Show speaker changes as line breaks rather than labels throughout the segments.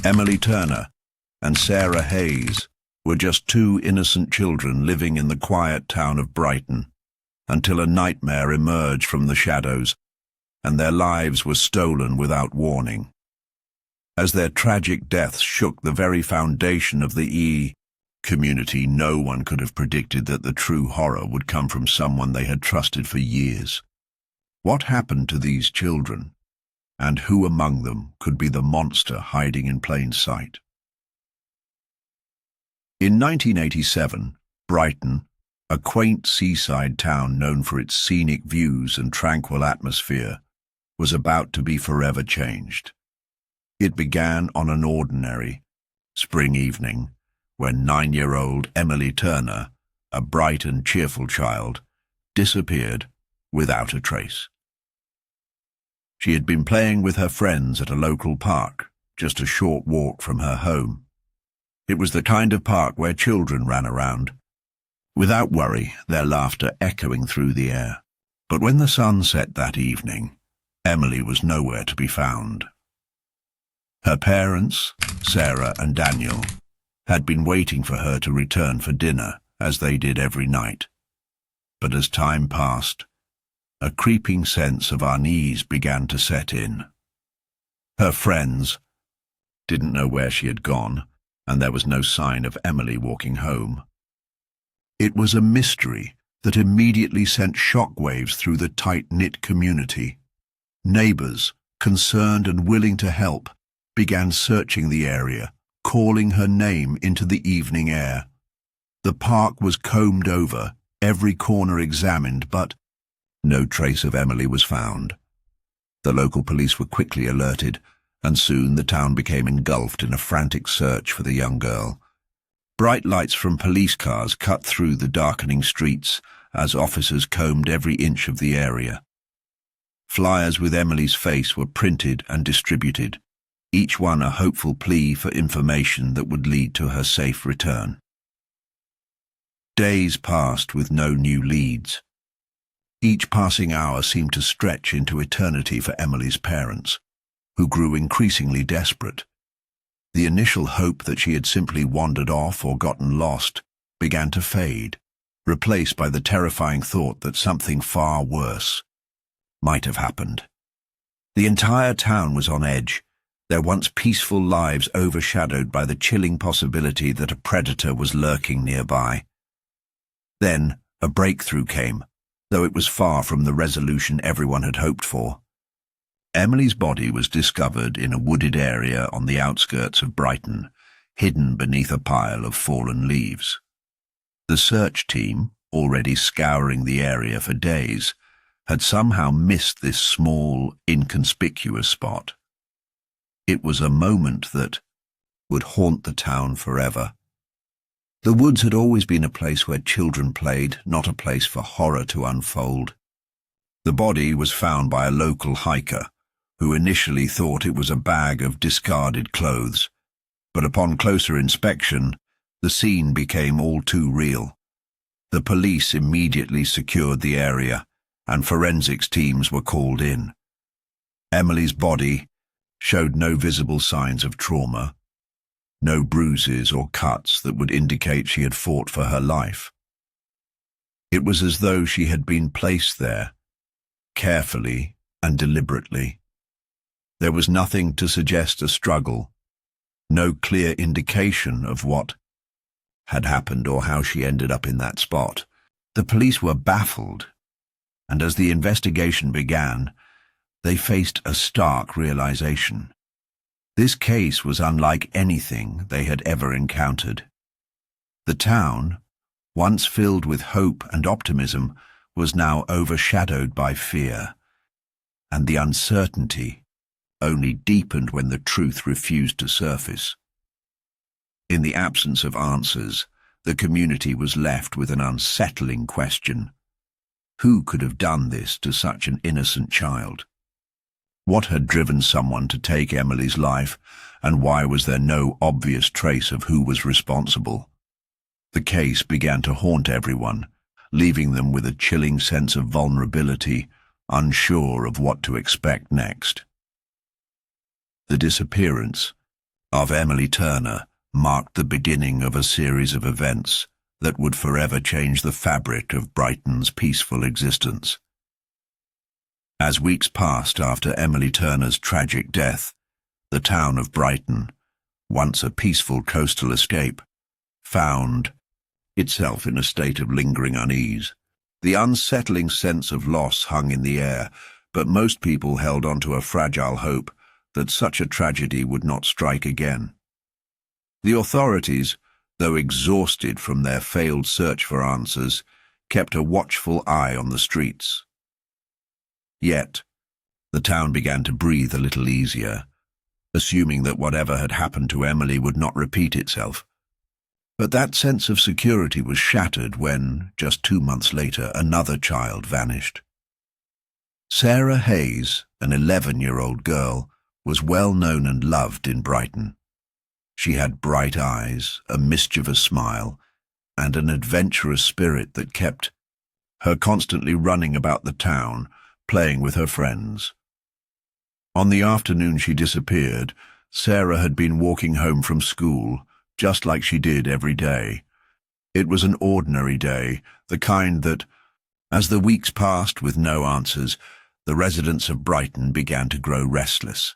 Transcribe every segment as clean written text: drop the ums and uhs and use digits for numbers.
Emily Turner and Sarah Hayes were just two innocent children living in the quiet town of Brighton until a nightmare emerged from the shadows and their lives were stolen without warning. As their tragic deaths shook the very foundation of the community, no one could have predicted that the true horror would come from someone they had trusted for years. What happened to these children, and who among them could be the monster hiding in plain sight? In 1987, Brighton, a quaint seaside town known for its scenic views and tranquil atmosphere, was about to be forever changed. It began on an ordinary spring evening when 9-year-old Emily Turner, a bright and cheerful child, disappeared without a trace. She had been playing with her friends at a local park, just a short walk from her home. It was the kind of park where children ran around, without worry, their laughter echoing through the air. But when the sun set that evening, Emily was nowhere to be found. Her parents, Sarah and Daniel, had been waiting for her to return for dinner, as they did every night. But as time passed, a creeping sense of unease began to set in. Her friends didn't know where she had gone, and there was no sign of Emily walking home. It was a mystery that immediately sent shockwaves through the tight-knit community. Neighbors, concerned and willing to help, began searching the area, calling her name into the evening air. The park was combed over, every corner examined, but no trace of Emily was found. The local police were quickly alerted, and soon the town became engulfed in a frantic search for the young girl. Bright lights from police cars cut through the darkening streets as officers combed every inch of the area. Flyers with Emily's face were printed and distributed, each one a hopeful plea for information that would lead to her safe return. Days passed with no new leads. Each passing hour seemed to stretch into eternity for Emily's parents, who grew increasingly desperate. The initial hope that she had simply wandered off or gotten lost began to fade, replaced by the terrifying thought that something far worse might have happened. The entire town was on edge, their once peaceful lives overshadowed by the chilling possibility that a predator was lurking nearby. Then a breakthrough came, though it was far from the resolution everyone had hoped for. Emily's body was discovered in a wooded area on the outskirts of Brighton, hidden beneath a pile of fallen leaves. The search team, already scouring the area for days, had somehow missed this small, inconspicuous spot. It was a moment that would haunt the town forever. The woods had always been a place where children played, not a place for horror to unfold. The body was found by a local hiker, who initially thought it was a bag of discarded clothes, but upon closer inspection, the scene became all too real. The police immediately secured the area, and forensics teams were called in. Emily's body showed no visible signs of trauma, no bruises or cuts that would indicate she had fought for her life. It was as though she had been placed there, carefully and deliberately. There was nothing to suggest a struggle, no clear indication of what had happened or how she ended up in that spot. The police were baffled, and as the investigation began, they faced a stark realization. This case was unlike anything they had ever encountered. The town, once filled with hope and optimism, was now overshadowed by fear, and the uncertainty only deepened when the truth refused to surface. In the absence of answers, the community was left with an unsettling question. Who could have done this to such an innocent child? What had driven someone to take Emily's life, and why was there no obvious trace of who was responsible? The case began to haunt everyone, leaving them with a chilling sense of vulnerability, unsure of what to expect next. The disappearance of Emily Turner marked the beginning of a series of events that would forever change the fabric of Brighton's peaceful existence. As weeks passed after Emily Turner's tragic death, the town of Brighton, once a peaceful coastal escape, found itself in a state of lingering unease. The unsettling sense of loss hung in the air, but most people held on to a fragile hope that such a tragedy would not strike again. The authorities, though exhausted from their failed search for answers, kept a watchful eye on the streets. Yet, the town began to breathe a little easier, assuming that whatever had happened to Emily would not repeat itself. But that sense of security was shattered when, just 2 months later, another child vanished. Sarah Hayes, an 11-year-old girl, was well known and loved in Brighton. She had bright eyes, a mischievous smile, and an adventurous spirit that kept her constantly running about the town, playing with her friends. On the afternoon she disappeared, Sarah had been walking home from school, just like she did every day. It was an ordinary day, the kind that, as the weeks passed with no answers, the residents of Brighton began to grow restless.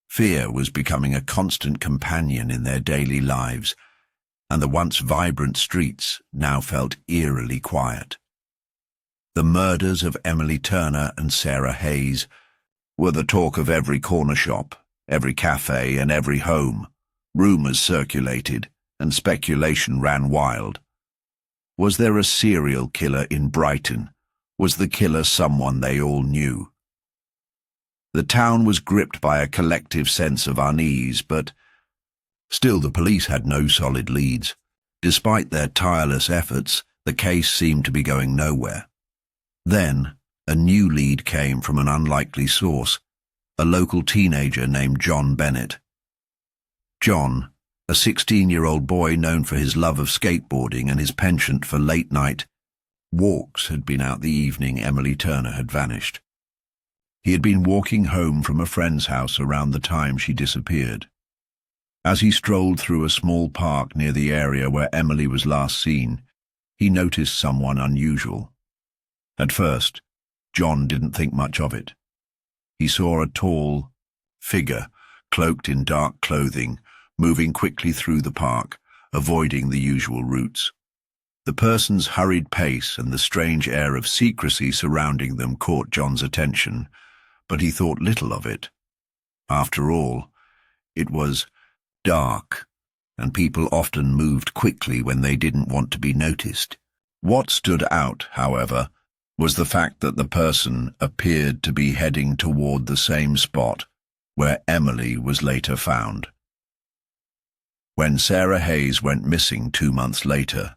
Fear was becoming a constant companion in their daily lives, and the once vibrant streets now felt eerily quiet. The murders of Emily Turner and Sarah Hayes were the talk of every corner shop, every cafe, and every home. Rumours circulated, and speculation ran wild. Was there a serial killer in Brighton? Was the killer someone they all knew? The town was gripped by a collective sense of unease, but still the police had no solid leads. Despite their tireless efforts, the case seemed to be going nowhere. Then, a new lead came from an unlikely source, a local teenager named John Bennett. John, a 16-year-old boy known for his love of skateboarding and his penchant for late-night walks, had been out the evening Emily Turner had vanished. He had been walking home from a friend's house around the time she disappeared. As he strolled through a small park near the area where Emily was last seen, he noticed someone unusual. At first, John didn't think much of it. He saw a tall figure, cloaked in dark clothing, moving quickly through the park, avoiding the usual routes. The person's hurried pace and the strange air of secrecy surrounding them caught John's attention, but he thought little of it. After all, it was dark, and people often moved quickly when they didn't want to be noticed. What stood out, however, was the fact that the person appeared to be heading toward the same spot where Emily was later found. When Sarah Hayes went missing 2 months later,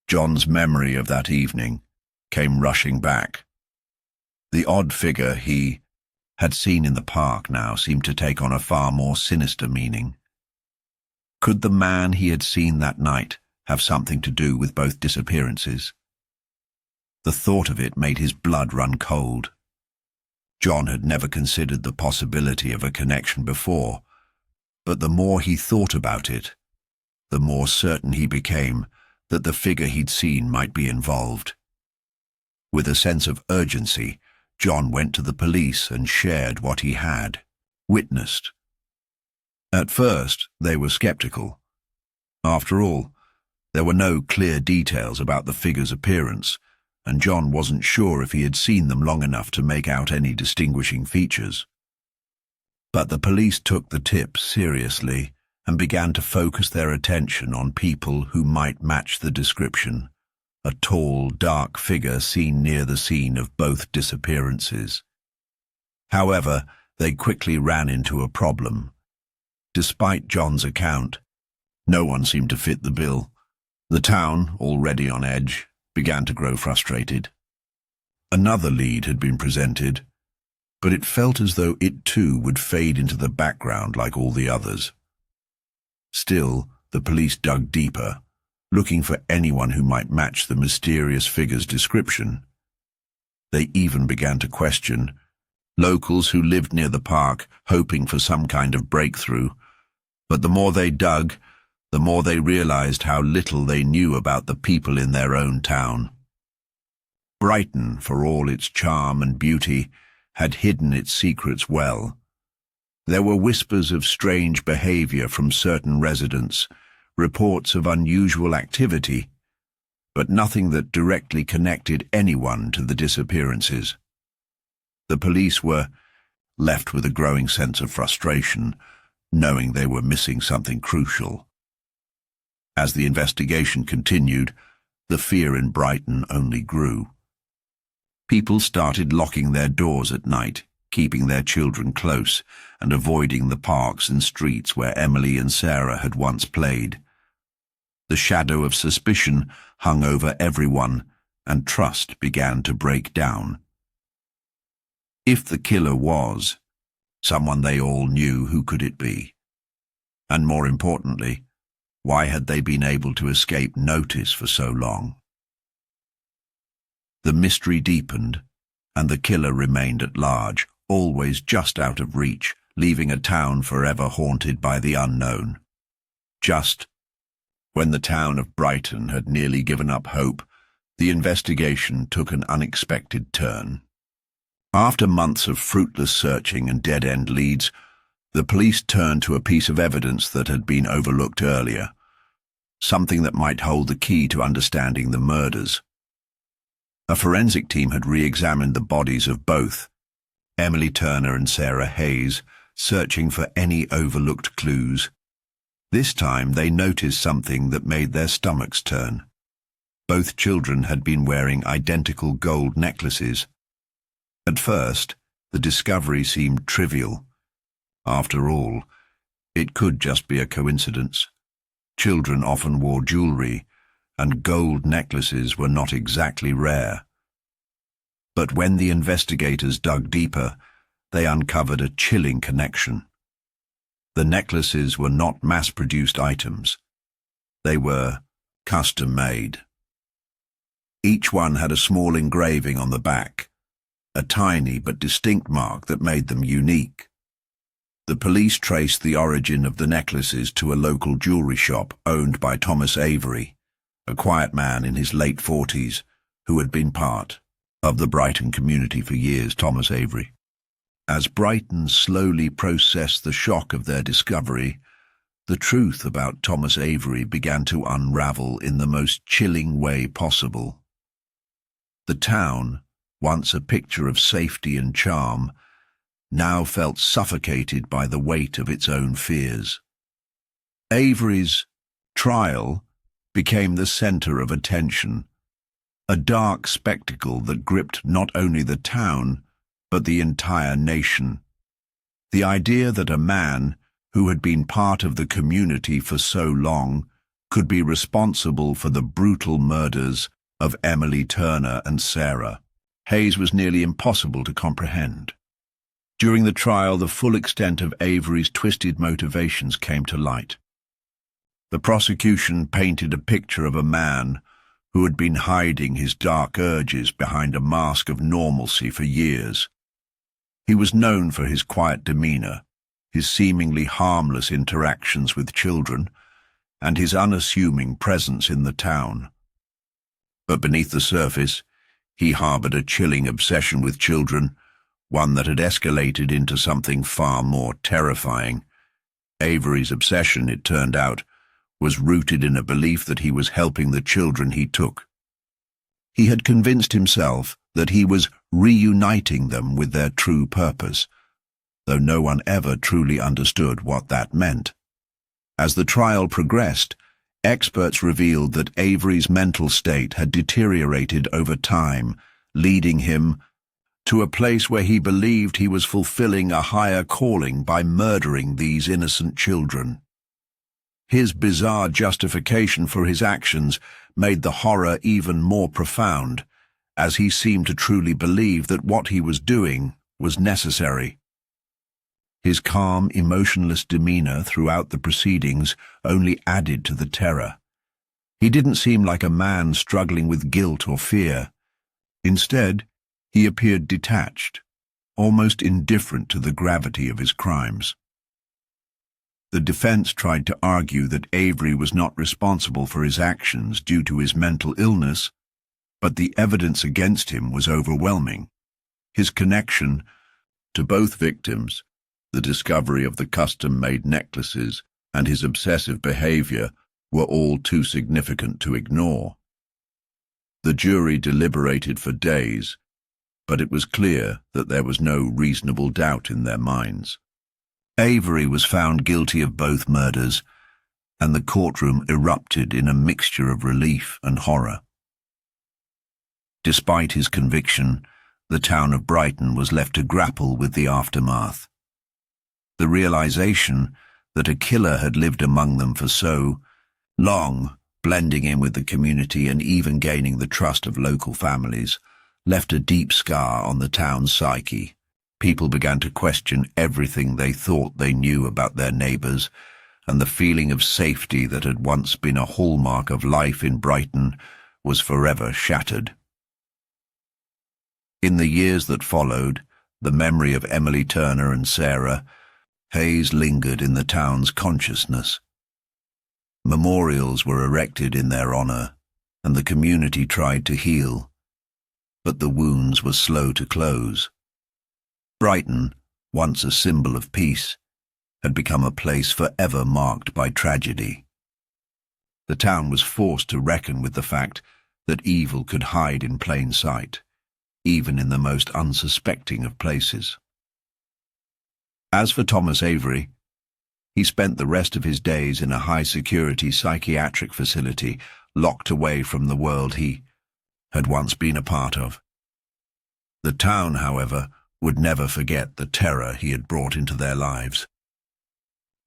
John's memory of that evening came rushing back. The odd figure he had seen in the park now seemed to take on a far more sinister meaning. Could the man he had seen that night have something to do with both disappearances? The thought of it made his blood run cold. John had never considered the possibility of a connection before, but the more he thought about it, the more certain he became that the figure he'd seen might be involved. With a sense of urgency, John went to the police and shared what he had witnessed. At first, they were skeptical. After all, there were no clear details about the figure's appearance, and John wasn't sure if he had seen them long enough to make out any distinguishing features. But the police took the tip seriously and began to focus their attention on people who might match the description, a tall, dark figure seen near the scene of both disappearances. However, they quickly ran into a problem. Despite John's account, no one seemed to fit the bill. The town, already on edge, began to grow frustrated. Another lead had been presented, but it felt as though it too would fade into the background like all the others. Still, the police dug deeper, looking for anyone who might match the mysterious figure's description. They even began to question locals who lived near the park, hoping for some kind of breakthrough. But the more they dug, the more they realized how little they knew about the people in their own town. Brighton, for all its charm and beauty, had hidden its secrets well. There were whispers of strange behavior from certain residents, reports of unusual activity, but nothing that directly connected anyone to the disappearances. The police were left with a growing sense of frustration, knowing they were missing something crucial. As the investigation continued, the fear in Brighton only grew. People started locking their doors at night, keeping their children close, and avoiding the parks and streets where Emily and Sarah had once played. The shadow of suspicion hung over everyone, and trust began to break down. If the killer was someone they all knew, who could it be? And more importantly, why had they been able to escape notice for so long? The mystery deepened, and the killer remained at large, always just out of reach, leaving a town forever haunted by the unknown. Just when the town of Brighton had nearly given up hope, the investigation took an unexpected turn. After months of fruitless searching and dead-end leads, the police turned to a piece of evidence that had been overlooked earlier, something that might hold the key to understanding the murders. A forensic team had re-examined the bodies of both Emily Turner and Sarah Hayes, searching for any overlooked clues. This time they noticed something that made their stomachs turn. Both children had been wearing identical gold necklaces. At first, the discovery seemed trivial. After all, it could just be a coincidence. Children often wore jewelry, and gold necklaces were not exactly rare. But when the investigators dug deeper, they uncovered a chilling connection. The necklaces were not mass-produced items. They were custom-made. Each one had a small engraving on the back, a tiny but distinct mark that made them unique. The police traced the origin of the necklaces to a local jewelry shop owned by Thomas Avery, a quiet man in his late 40s who had been part of the Brighton community for years. Thomas Avery. As Brighton slowly processed the shock of their discovery, the truth about Thomas Avery began to unravel in the most chilling way possible. The town, once a picture of safety and charm, now felt suffocated by the weight of its own fears. Avery's trial became the center of attention, a dark spectacle that gripped not only the town, but the entire nation. The idea that a man who had been part of the community for so long could be responsible for the brutal murders of Emily Turner and Sarah Hayes was nearly impossible to comprehend. During the trial, the full extent of Avery's twisted motivations came to light. The prosecution painted a picture of a man who had been hiding his dark urges behind a mask of normalcy for years. He was known for his quiet demeanor, his seemingly harmless interactions with children, and his unassuming presence in the town. But beneath the surface, he harbored a chilling obsession with children, one that had escalated into something far more terrifying. Avery's obsession, it turned out, was rooted in a belief that he was helping the children he took. He had convinced himself that he was reuniting them with their true purpose, though no one ever truly understood what that meant. As the trial progressed, experts revealed that Avery's mental state had deteriorated over time, leading him to a place where he believed he was fulfilling a higher calling by murdering these innocent children. His bizarre justification for his actions made the horror even more profound, as he seemed to truly believe that what he was doing was necessary. His calm, emotionless demeanor throughout the proceedings only added to the terror. He didn't seem like a man struggling with guilt or fear. Instead, he appeared detached, almost indifferent to the gravity of his crimes. The defense tried to argue that Avery was not responsible for his actions due to his mental illness, but the evidence against him was overwhelming. His connection to both victims, the discovery of the custom-made necklaces, and his obsessive behavior were all too significant to ignore. The jury deliberated for days, but it was clear that there was no reasonable doubt in their minds. Avery was found guilty of both murders, and the courtroom erupted in a mixture of relief and horror. Despite his conviction, the town of Brighton was left to grapple with the aftermath. The realization that a killer had lived among them for so long, blending in with the community and even gaining the trust of local families, left a deep scar on the town's psyche. People began to question everything they thought they knew about their neighbors, and the feeling of safety that had once been a hallmark of life in Brighton was forever shattered. In the years that followed, the memory of Emily Turner and Sarah Hayes lingered in the town's consciousness. Memorials were erected in their honor, and the community tried to heal, but the wounds were slow to close. Brighton, once a symbol of peace, had become a place forever marked by tragedy. The town was forced to reckon with the fact that evil could hide in plain sight, even in the most unsuspecting of places. As for Thomas Avery, he spent the rest of his days in a high-security psychiatric facility, locked away from the world he had once been a part of. The town, however, would never forget the terror he had brought into their lives.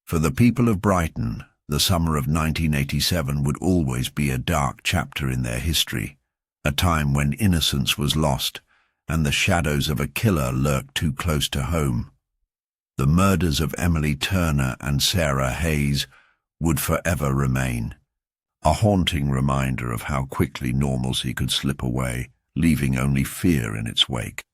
For the people of Brighton, the summer of 1987 would always be a dark chapter in their history, a time when innocence was lost and the shadows of a killer lurked too close to home. The murders of Emily Turner and Sarah Hayes would forever remain, a haunting reminder of how quickly normalcy could slip away, leaving only fear in its wake.